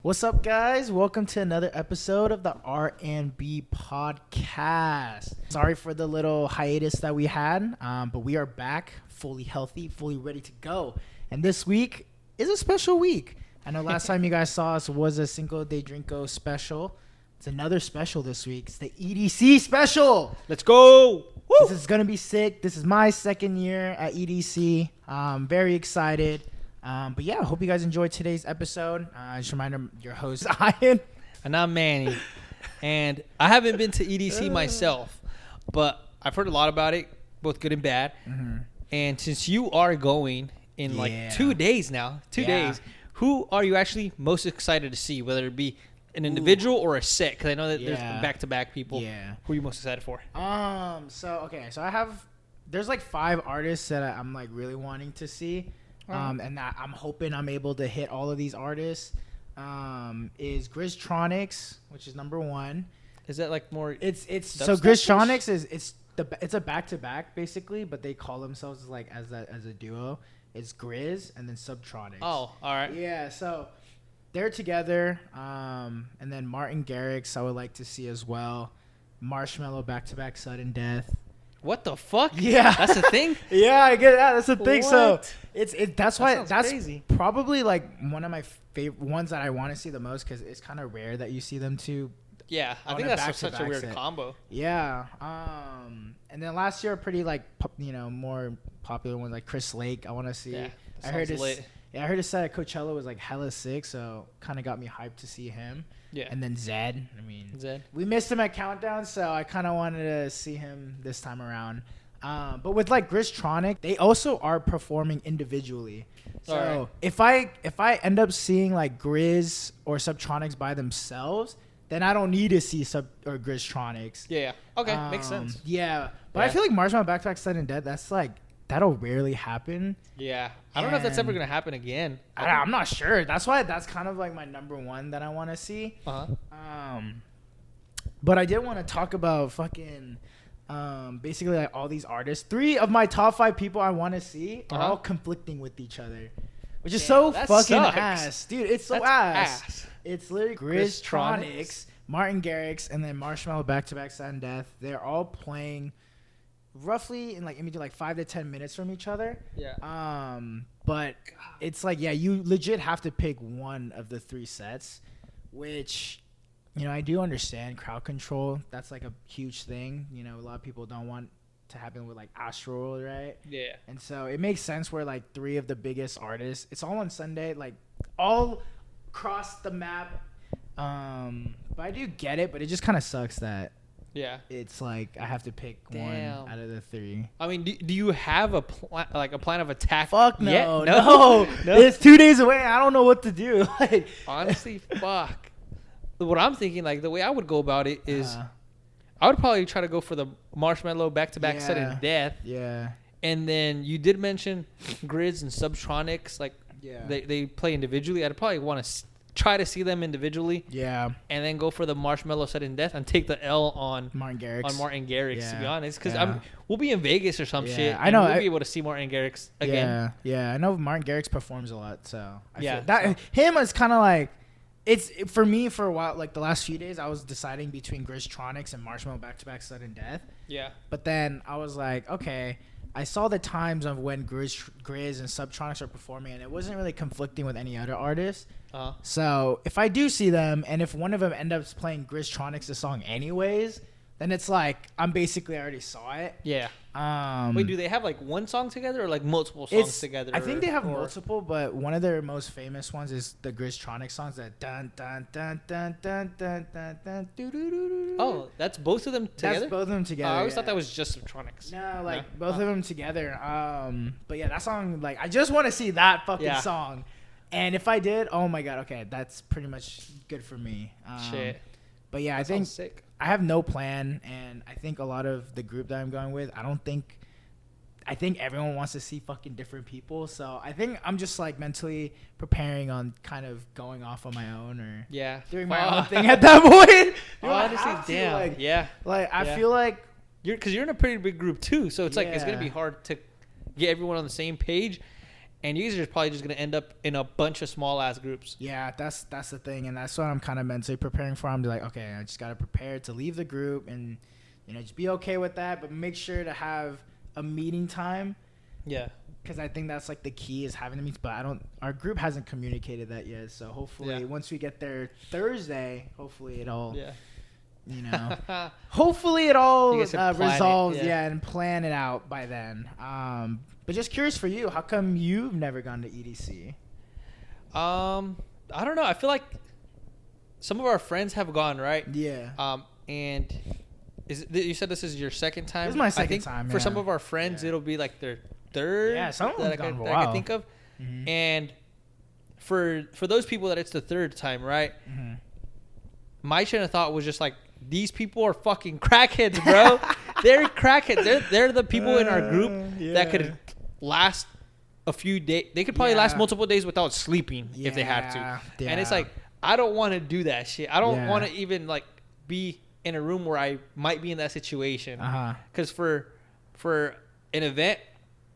What's up, guys? Welcome to another episode of the R&B podcast. Sorry for the little hiatus that we had, but we are back fully healthy, fully ready to go. And this week is a special week. I know last time you guys saw us was a Cinco de Drinko special. It's another special this week. It's the EDC special. Let's go. Woo! This is going to be sick. This is my second year at EDC. Very excited. But yeah, I hope you guys enjoyed today's episode. Just a reminder, your host, Ian. And I'm Manny. And I haven't been to EDC myself, but I've heard a lot about it, both good and bad. Mm-hmm. And since you are going in like 2 days now, 2 days, who are you actually most excited to see, whether it be an individual or a set? Because I know that there's back-to-back people. Yeah. Who are you most excited for? So there's like 5 artists that I'm like really wanting to see. And that I'm hoping I'm able to hit all of these artists. Is Grizztronics, which is number 1. Is that like more? It's so Grizztronics it's a back-to-back basically, but they call themselves like as a duo. It's Grizz and then Subtronics. Oh, all right. Yeah, so they're together. And then Martin Garrix I would like to see as well. Marshmello back-to-back Sudden Death. What the fuck? Yeah, that's a thing. Yeah, I get that. That's a thing. So that's crazy. Probably like one of my favorite ones that I want to see the most because it's kind of rare that you see them two. Yeah, I think that's such a weird combo. Yeah. And then last year, pretty like more popular one like Chris Lake. I want to see. Yeah, I heard his set at Coachella was like hella sick, so kind of got me hyped to see him. Yeah. And then Zed. We missed him at Countdown, so I kind of wanted to see him this time around. But with like Grizztronic, they also are performing individually. So if I end up seeing like Grizz or Subtronics by themselves, then I don't need to see Grizztronics. Yeah. Okay. Makes sense. Yeah. But I feel like Marshmello Back-to-Back Sudden Death, that's like, that'll rarely happen. Yeah. I don't know if that's ever going to happen again. I'm not sure. That's why that's kind of like my number 1 that I want to see. But I did want to talk about fucking basically like all these artists. 3 of my top 5 people I want to see are all conflicting with each other, which is so fucking sucks. Ass. Dude, it's so ass. It's literally Grizztronics, Martin Garrix, and then Marshmello Back-to-Back Sudden Death. They're all playing roughly in between 5 to 10 minutes from each other. Yeah. But it's like, you legit have to pick one of the 3 sets, which, I do understand crowd control. That's like a huge thing. A lot of people don't want to happen with like Astro, right? Yeah. And so it makes sense where like 3 of the biggest artists, it's all on Sunday, like all across the map. But I do get it, but it just kind of sucks that it's like I have to pick one out of the 3. I mean, do you have a plan of attack? Fuck no, yet? No. It's 2 days away. I don't know what to do. Like, honestly, fuck. What I'm thinking, like the way I would go about it is, I would probably try to go for the Marshmello Back-to-Back Sudden Death. Yeah. And then you did mention Grizz and Subtronics, like they play individually. I'd probably want to try to see them individually. Yeah. And then go for the Marshmello Sudden Death and take the L on Martin Garrix. To be honest, because we'll be in Vegas or some shit. I know. We'll be able to see Martin Garrix again. Yeah. I know Martin Garrix performs a lot, so him is kind of like. It's for me for a while, like the last few days, I was deciding between Grizztronics and Marshmello Back-to-Back Sudden Death. Yeah. But then I was like, okay, I saw the times of when Grizz and Subtronics are performing, and it wasn't really conflicting with any other artists. So if I do see them, and if one of them ends up playing Grizztronics' song anyways, then it's like I'm basically already saw it. Yeah. Wait, do they have like one song together or like multiple songs together? I think they have multiple, but one of their most famous ones is the Grizztronic songs that dun dun dun dun dun dun dun dun doo doo doo doo. Oh, that's both of them together. That's both of them together. I always thought that was just Subtronics. No, both of them together. But yeah, that song, like, I just want to see that fucking song, and if I did, oh my god, okay, that's pretty much good for me. Shit. But yeah, I think sick. I have no plan, and I think a lot of the group that I'm going with, I think everyone wants to see fucking different people. So I think I'm just like mentally preparing on kind of going off on my own or doing my own thing at that point. Honestly, damn. I feel like because you're in a pretty big group too, so it's like it's gonna be hard to get everyone on the same page. and you guys are probably just gonna end up in a bunch of small ass groups. Yeah, that's the thing, and that's what I'm kind of mentally preparing for. I'm like, okay, I just gotta prepare to leave the group, and just be okay with that, but make sure to have a meeting time. Yeah. Because I think that's like the key is having the meetings, but our group hasn't communicated that yet. So hopefully once we get there Thursday, hopefully it all, hopefully it all resolves. And plan it out by then. But just curious for you, how come you've never gone to EDC? I don't know. I feel like some of our friends have gone, right? Yeah. And you said this is your second time? This is my second time. For some of our friends, it'll be like their third. Yeah, some of them that I can think of. Mm-hmm. And for those people that it's the third time, right? Mm-hmm. My train of thought was just like, these people are fucking crackheads, bro. They're crackheads. They're the people in our group that could last a few days. They could probably last multiple days without sleeping if they had to. Yeah. And it's like, I don't want to do that shit. I don't want to even like be in a room where I might be in that situation. Because for an event,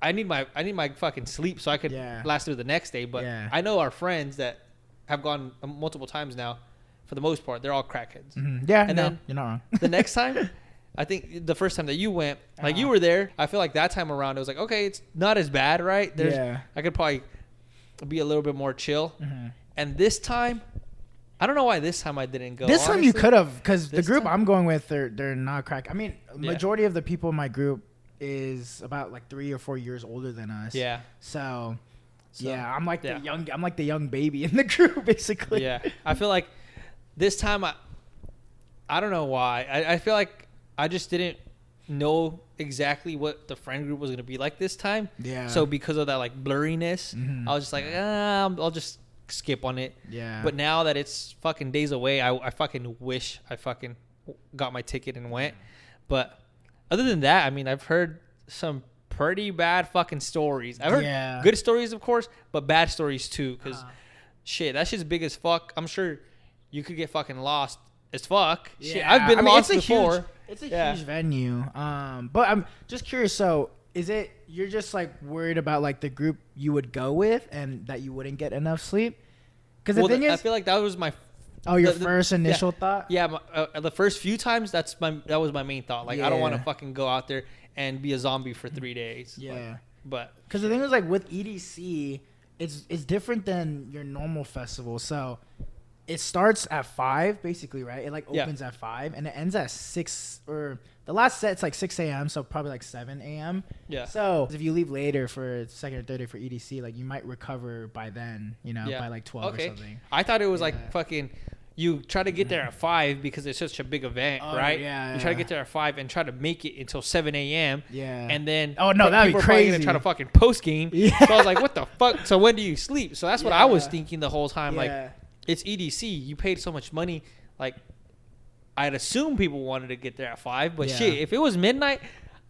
I need my fucking sleep so I could last through the next day. But I know our friends that have gone multiple times now. For the most part, they're all crackheads. Mm-hmm. Yeah, and then you're not wrong. The next time, I think the first time that you went, like you were there, I feel like that time around it was like, okay, it's not as bad, right? I could probably be a little bit more chill. Mm-hmm. And this time, I don't know why this time I didn't go. This time you could have, because the group I'm going with, they're not crack. I mean, majority of the people in my group is about like 3 or 4 years older than us. Yeah. So I'm like the young baby in the group, basically. Yeah. I feel like this time I don't know why. I feel like I just didn't know exactly what the friend group was going to be like this time. Yeah. So because of that like blurriness, I was just like, I'll just skip on it. Yeah. But now that it's fucking days away, I fucking wish I fucking got my ticket and went. But other than that, I mean, I've heard some pretty bad fucking stories. I've heard good stories, of course, but bad stories too. Because shit, that shit's big as fuck. I'm sure you could get fucking lost as fuck. Yeah. Shit, I've been lost before. It's a huge venue. But I'm just curious. So is it you're just like worried about like the group you would go with and that you wouldn't get enough sleep? Because the thing is, I feel like that was my first initial thought. Yeah, the first few times that was my main thought. Like I don't want to fucking go out there and be a zombie for 3 days. Yeah, like, but because the thing is like with EDC, it's different than your normal festival. So it starts at 5, basically, right? It like opens at 5 and it ends at 6, or the last set's like 6 a.m. So probably like 7 a.m. Yeah. So if you leave later for second or third day for EDC, like you might recover by then, by like 12 or something. I thought it was like fucking. You try to get there at 5 because it's such a big event, right? Yeah. You try to get there at 5 and try to make it until 7 a.m. Yeah. And then that'd be crazy. Gonna try to fucking post game. Yeah. So I was like, what the fuck? So when do you sleep? So that's what I was thinking the whole time. Like, it's EDC. You paid so much money. Like, I'd assume people wanted to get there at 5, but shit, if it was midnight,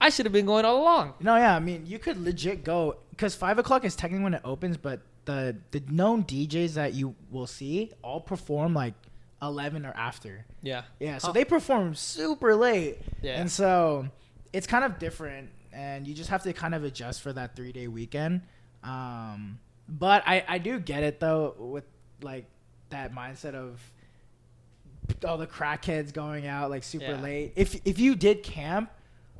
I should have been going all along. No, yeah. I mean, you could legit go because 5 o'clock is technically when it opens, but the known DJs that you will see all perform like 11 or after. Yeah. So they perform super late. Yeah. And so it's kind of different, and you just have to kind of adjust for that 3-day weekend. But I do get it though, with like that mindset of all the crackheads going out like super late. If you did camp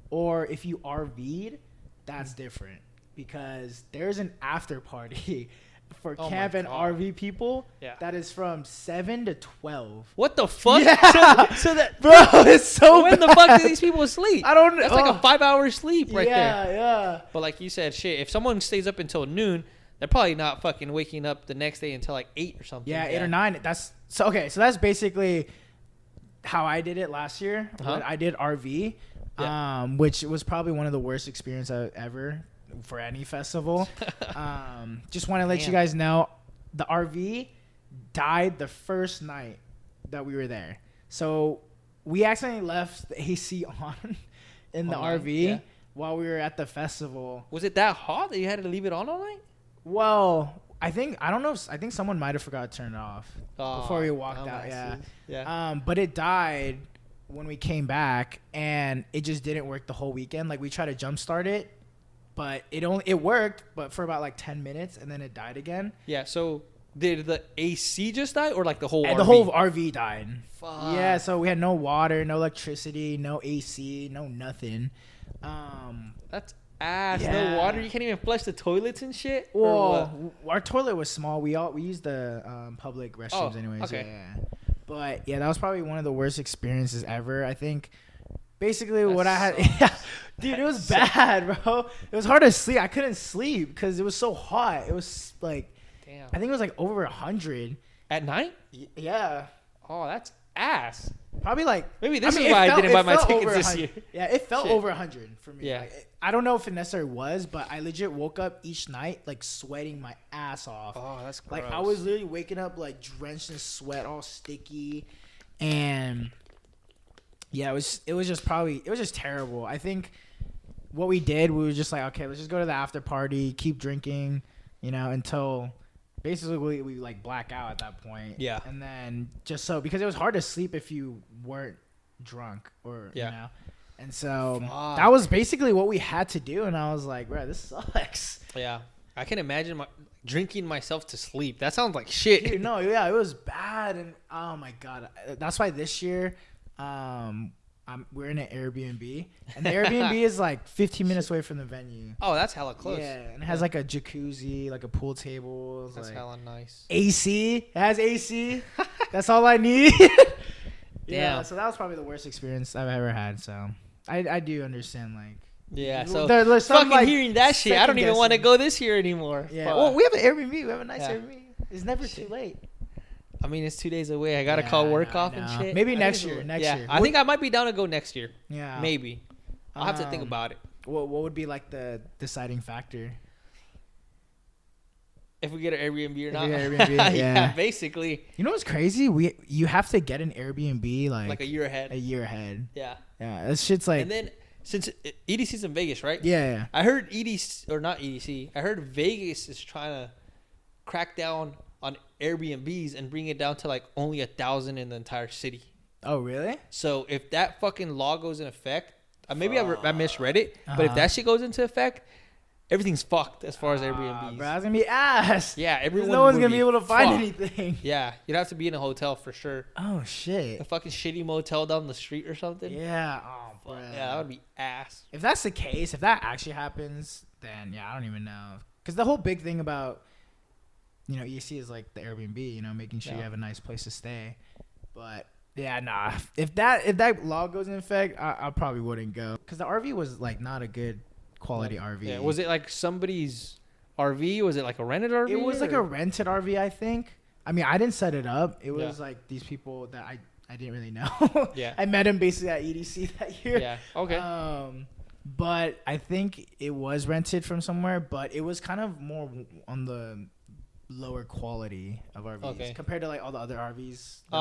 or if you RV'd, that's different because there's an after party for camp and RV people that is from 7 to 12. What the fuck? Yeah. So that bro, it's so when bad. The fuck do these people sleep? I don't know. That's like a 5-hour sleep right there. Yeah. But like you said, shit, if someone stays up until noon, they're probably not fucking waking up the next day until like 8 or something. Yeah, 8 or 9. That's so okay. So that's basically how I did it last year. I did RV, which was probably one of the worst experiences ever for any festival. Just want to let you guys know the RV died the first night that we were there. So we accidentally left the AC on in the RV while we were at the festival. Was it that hot that you had to leave it on all night? Well, I think someone might have forgot to turn it off before we walked out. Yeah. But it died when we came back, and it just didn't work the whole weekend. Like we tried to jumpstart it, but it worked, but for about like 10 minutes, and then it died again. Yeah. So did the AC just die, or like the whole RV? The whole RV died. Fuck. Yeah. So we had no water, no electricity, no AC, no nothing. That's ass. Yeah. No water. You can't even flush the toilets and shit. Well, our toilet was small. We used the public restrooms anyways. Okay. Yeah. But yeah, that was probably one of the worst experiences ever. I think. Basically, That what I had, sucks. yeah, dude, it was bad, bro. It was hard to sleep. I couldn't sleep because it was so hot. It was like, Damn. I think it was like over 100 At night? Yeah, Oh, that's ass. probably like. Maybe this is why I didn't buy my tickets this year. Yeah, it felt Shit. over 100 for me. Yeah. Like, I don't know if it necessarily was, but I legit woke up each night like sweating my ass off. Oh, that's gross. Like I was literally waking up like drenched in sweat, all sticky, and. Yeah, it was just terrible. I think what we did, we were just like, okay, let's just go to the after party, keep drinking, until basically we like black out at that point. Yeah. And then because it was hard to sleep if you weren't drunk Yeah. And so Fuck. that was basically what we had to do. And I was like, bro, this sucks. Yeah. I can imagine drinking myself to sleep. That sounds like shit. Dude, no, yeah, it was bad. And oh my God. That's why this year, we're in an Airbnb, and the Airbnb is like 15 minutes away from the venue. Oh, that's hella close. Yeah, and it has like a jacuzzi, like a pool table. That's like hella nice. AC. It has AC. That's all I need. Yeah, Damn. so that was probably the worst experience I've ever had. So I do understand, like. Yeah, so there's some, fucking like, hearing that shit, I don't even want to second-guessing. go this year anymore. Yeah. Fuck. Well, we have an Airbnb. We have a nice Yeah. Airbnb. It's never too late. I mean, it's 2 days away. I gotta call work off and shit. Maybe I next think year. it's- Next yeah, year. I think I might be down to go next year. Yeah. Maybe. I'll have to think about it. What would be like the deciding factor? If we get an Airbnb or If not. we get an Airbnb, yeah, yeah. basically. You know what's crazy? You have to get an Airbnb Like a year ahead. A year ahead. Yeah. Yeah, that shit's like. And then, since EDC's in Vegas, right? Yeah. I heard EDC, or not EDC, I heard Vegas is trying to crack down on Airbnbs and bring it down to like only 1,000 in the entire city. Oh really? So if that fucking law goes in effect, maybe I misread it, but if that shit goes into effect, everything's fucked as far as Airbnbs. Bro, that's gonna be ass. Yeah, everyone. No one's would gonna be able to find fucked. anything. Yeah, you'd have to be in a hotel for sure. Oh shit. A fucking shitty motel down the street or something. Yeah. Oh, bro. Yeah, that would be ass. If that's the case, if that actually happens, then yeah, I don't even know. Because the whole big thing about EDC is like the Airbnb. Making sure you have a nice place to stay. But yeah, nah. If that law goes in effect, I probably wouldn't go. Because the RV was like not a good quality RV. Yeah, was it like somebody's RV? Was it like a rented RV? It was like or? a rented RV, I think. I mean, I didn't set it up. It was Yeah. like these people that I didn't really know. Yeah. I met him basically at EDC that year. Yeah. Okay. But I think it was rented from somewhere, but it was kind of more on the lower quality of RVs compared to like all the other RVs that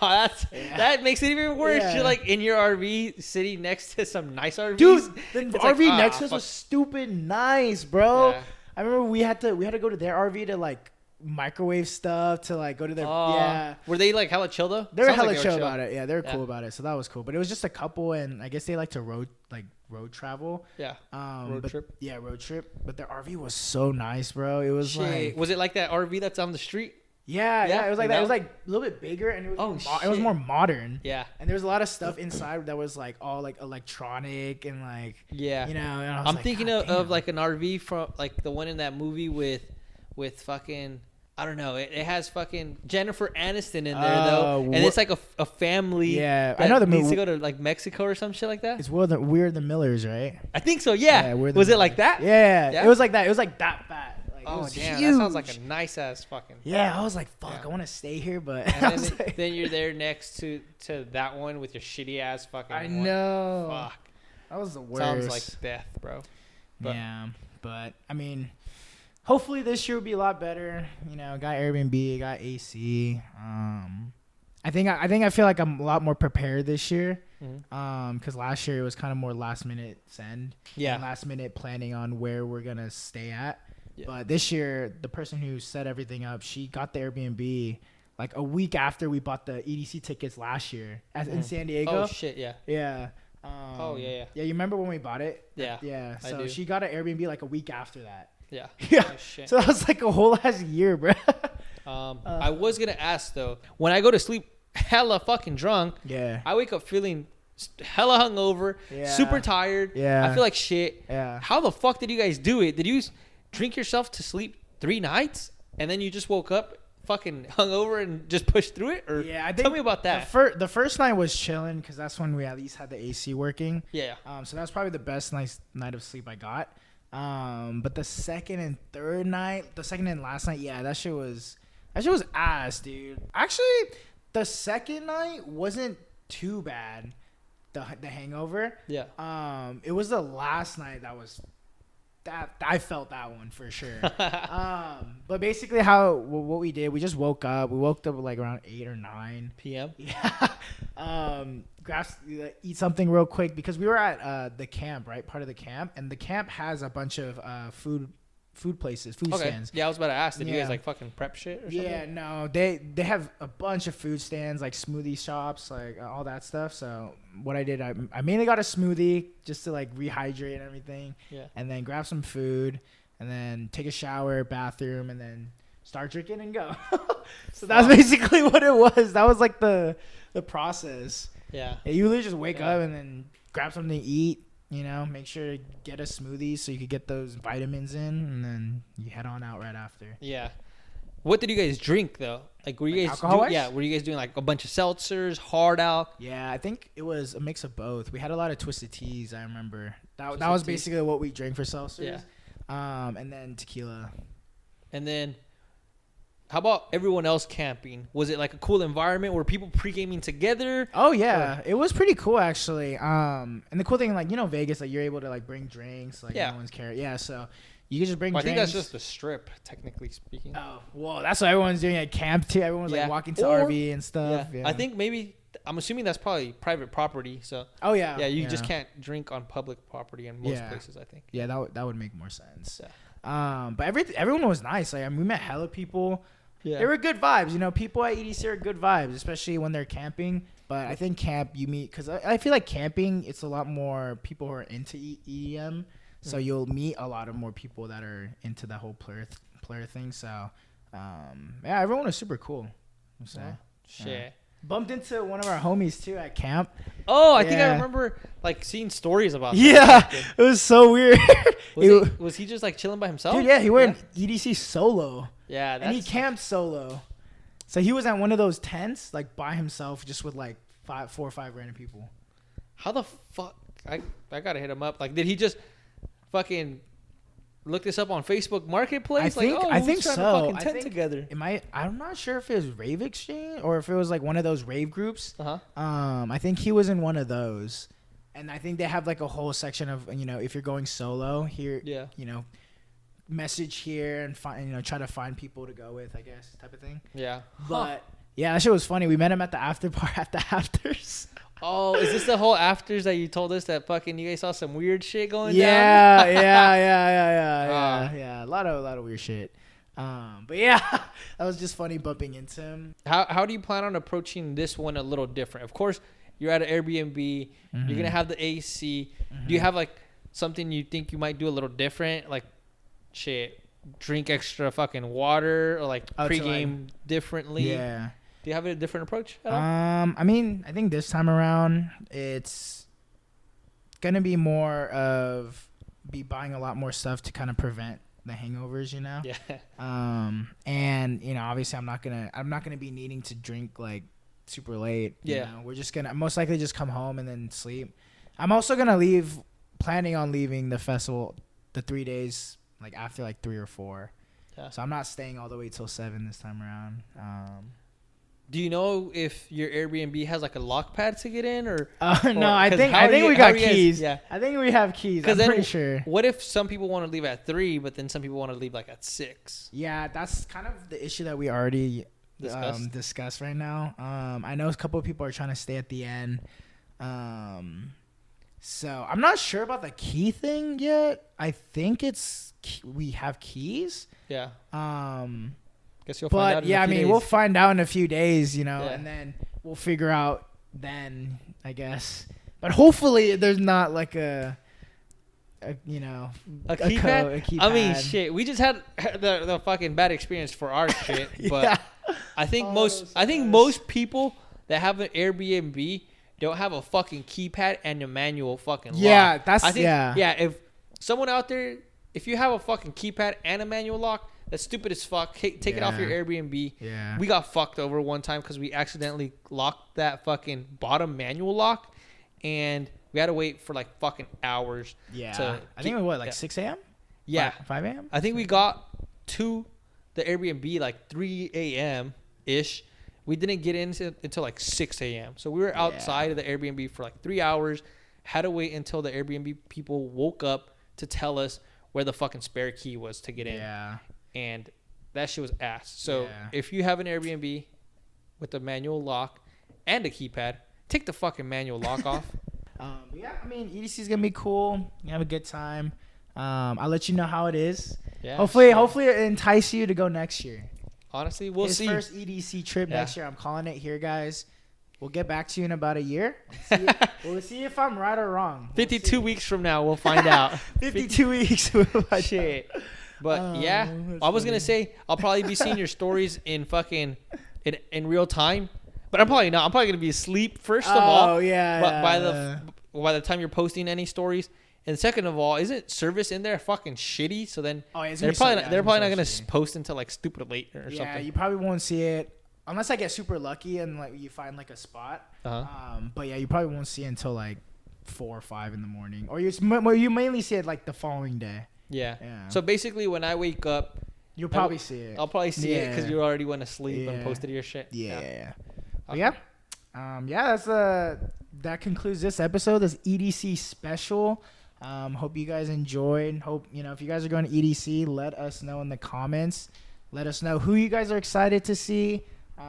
were there. That makes it even worse. Yeah. You're like in your RV sitting next to some nice RVs. Dude, the It's RV like, next to us fuck. was stupid nice, bro. Yeah. I remember we had to go to their RV to like microwave stuff, to like go to their Were they like hella chill though? They were Sounds hella like chill about it. Yeah, they were Yeah. cool about it. So that was cool. But it was just a couple, and I guess they like to road travel. Yeah. Road trip. Yeah, road trip. But their RV was so nice, bro. It was like Was it like that RV that's on the street? yeah, it was like that. It was like a little bit bigger, and it was it was shit. more modern. Yeah. And there was a lot of stuff inside that was like all like electronic and like Yeah. and I was I'm like, thinking "God of damn." like an RV from like the one in that movie with fucking I don't know. It has fucking Jennifer Aniston in there though, and it's like a family. Yeah, I that know the needs movie. to go to like Mexico or some shit like that. It's We're the Millers, right? I think so. Yeah. We're the Was it Millers. like that? Yeah, Yeah? it was like that. It was like that fat. Like, it Oh was damn, huge. that sounds like a nice ass fucking. Yeah, I was like, fuck, Yeah. I want to stay here, but I And was then, like, then you're there next to that one with your shitty ass fucking. I one. know. Fuck. That was the worst. Sounds like death, bro. But- yeah, but I mean, hopefully this year will be a lot better. Got Airbnb, got AC. I feel like I'm a lot more prepared this year. Mhm. Because last year it was kind of more last minute send. Yeah. And last minute planning on where we're gonna stay at. Yeah. But this year, the person who set everything up, she got the Airbnb like a week after we bought the EDC tickets last year in San Diego. Oh shit, yeah. Yeah. Oh yeah. Yeah, you remember when we bought it? Yeah. Yeah. I So do. she got an Airbnb like a week after that. Yeah. Yeah. Oh, shit. So that was like a whole last year, bro. I was gonna ask though. When I go to sleep, hella fucking drunk. Yeah. I wake up feeling hella hungover, Yeah. super tired. Yeah. I feel like shit. Yeah. How the fuck did you guys do it? Did you drink yourself to sleep 3 nights and then you just woke up fucking hungover and just pushed through it? Or Yeah, I think tell me about that. The first night was chilling because that's when we at least had the AC working. Yeah. So that's probably the best night of sleep I got. But the second and third night, the second and last night, yeah, that shit was ass, dude. Actually, the second night wasn't too bad. The hangover. Yeah. It was the last night that I felt that one for sure. But basically what we did, we just woke up. We woke up like around 8 or 9 PM. Yeah. Eat something real quick because we were at the camp, right? Part of the camp, and the camp has a bunch of food stands. Yeah, I was about to ask. Did you Yeah. guys like fucking prep shit or something? Yeah, no, they have a bunch of food stands, like smoothie shops, like all that stuff. So what I did, I mainly got a smoothie just to like rehydrate and everything. Yeah. And then grab some food, and then take a shower, bathroom, and then start drinking and go. So that's basically what it was. That was like the process. Yeah. You literally just wake up and then grab something to eat. You know, make sure to get a smoothie so you could get those vitamins in, and then you head on out right after. Yeah. What did you guys drink though? Like, were you guys were you guys doing like a bunch of seltzers, hard out? Yeah, I think it was a mix of both. We had a lot of twisted teas. I remember that was basically what we drank for seltzers. Yeah. And then tequila. And then, how about everyone else camping? Was it like a cool environment? Were people pre-gaming together? Oh yeah, it was pretty cool actually. And the cool thing, like, you know, Vegas, like, you're able to like bring drinks, like, no one's carrying. Yeah, so you can just bring drinks. I think that's just the strip, technically speaking. Oh, well, that's what everyone's doing at camp too. Everyone's like walking to RV and stuff. Yeah. I think maybe, I'm assuming that's probably private property. So oh yeah, yeah, you just can't drink on public property in most places, I think. Yeah, that would make more sense. Yeah. But everyone was nice. Like, I mean, we met hella people. Yeah. They were good vibes. You know, people at EDC are good vibes, especially when they're camping. But I think camp, you meet, because I feel like camping, it's a lot more people who are into EDM. So you'll meet a lot of more people that are into that whole player thing. So, yeah, everyone was super cool. So, shit. Bumped into one of our homies too at camp. Oh, I think I remember like seeing stories about that. Yeah, it was so weird. Was he just like chilling by himself? Dude, yeah, he went EDC solo. Yeah, and he camped solo. So he was at one of those tents, like by himself, just with like 4 or 5 random people. How the fuck? I gotta hit him up. Like, did he just fucking look this up on Facebook Marketplace? I think so. I think together. I'm not sure if it was Rave Exchange or if it was like one of those rave groups. Uh-huh. I think he was in one of those, and I think they have like a whole section of, you know, if you're going solo here, you know, message here and find, you know, try to find people to go with, I guess, type of thing. Yeah. But yeah, that shit was funny. We met him at the after bar at the afters. Oh, is this the whole afters that you told us that fucking you guys saw some weird shit going down? Yeah. A lot of weird shit. But yeah, that was just funny bumping into him. How do you plan on approaching this one a little different? Of course, you're at an Airbnb. You're gonna have the AC. Do you have like something you think you might do a little different? Like, shit, drink extra fucking water, or like pregame differently? Yeah. Do you have a different approach at all? I mean, I think this time around it's gonna be more of buying a lot more stuff to kind of prevent the hangovers, you know. Yeah. And you know, obviously, I'm not gonna be needing to drink like super late. You know? We're just gonna most likely just come home and then sleep. I'm also gonna planning on leaving the festival the 3 days like after like 3 or 4. Yeah. So I'm not staying all the way till 7 this time around. Do you know if your Airbnb has like a lock pad to get in, or no? I think we got keys. Yeah, I think we have keys. I'm pretty sure. What if some people want to leave at 3, but then some people want to leave like at 6? Yeah, that's kind of the issue that we already discussed right now. I know a couple of people are trying to stay at the end. So I'm not sure about the key thing yet. I think we have keys. Yeah. Guess you'll find out in a few days. We'll find out in a few days, you know, and then we'll figure out then, I guess. But hopefully there's not like a keypad. I mean, shit. We just had the fucking bad experience for our shit. But yeah. I think most people that have an Airbnb don't have a fucking keypad and a manual fucking lock. Yeah. If someone out there, if you have a fucking keypad and a manual lock, that's stupid as fuck. Take it off your Airbnb. Yeah. We got fucked over one time because we accidentally locked that fucking bottom manual lock, and we had to wait for like fucking hours. Yeah. I think it was 6 a.m. Yeah. 5 a.m. I think we got to the Airbnb like 3 a.m. ish. We didn't get in until like 6 a.m. So we were outside of the Airbnb for like 3 hours. Had to wait until the Airbnb people woke up to tell us where the fucking spare key was to get in. Yeah. And that shit was ass. So if you have an Airbnb with a manual lock and a keypad, take the fucking manual lock off. Yeah, I mean, EDC is gonna be cool. You have a good time. I'll let you know how it is. Yeah. Hopefully it entice you to go next year. Honestly, we'll see. His first EDC trip next year. I'm calling it here, guys. We'll get back to you in about a year. We'll see if I'm right or wrong. 52 weeks from now, we'll find out. 52 weeks. Shit. But I was gonna say I'll probably be seeing your stories in fucking in real time, but I'm probably not. I'm probably gonna be asleep first of all. Oh yeah. But by the time you're posting any stories, and second of all, isn't service in there fucking shitty? So then they're probably not gonna post until like stupid late or something. Yeah, you probably won't see it unless I get super lucky and like you find like a spot. But yeah, you probably won't see it until like 4 or 5 in the morning, or you mainly see it like the following day. Yeah. So basically, when I wake up, you'll probably see it. I'll probably see it because you already went to sleep and posted your shit. Yeah. That concludes this episode. This EDC special. Hope you guys enjoyed. Hope if you guys are going to EDC, let us know in the comments. Let us know who you guys are excited to see.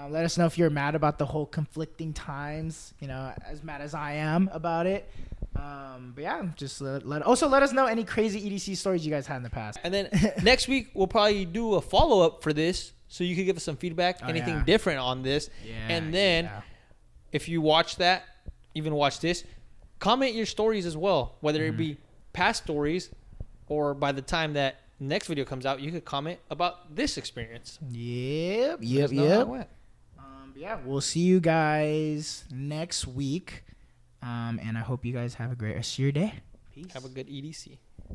Let us know if you're mad about the whole conflicting times. As mad as I am about it. But yeah, just let us know any crazy EDC stories you guys had in the past. And then next week we'll probably do a follow up for this, so you could give us some feedback, anything different on this. And then if you watch this, comment your stories as well, whether it be past stories or by the time that next video comes out, you could comment about this experience. Yep. Yeah, we'll see you guys next week. And I hope you guys have a great rest of your day. Peace. Have a good EDC.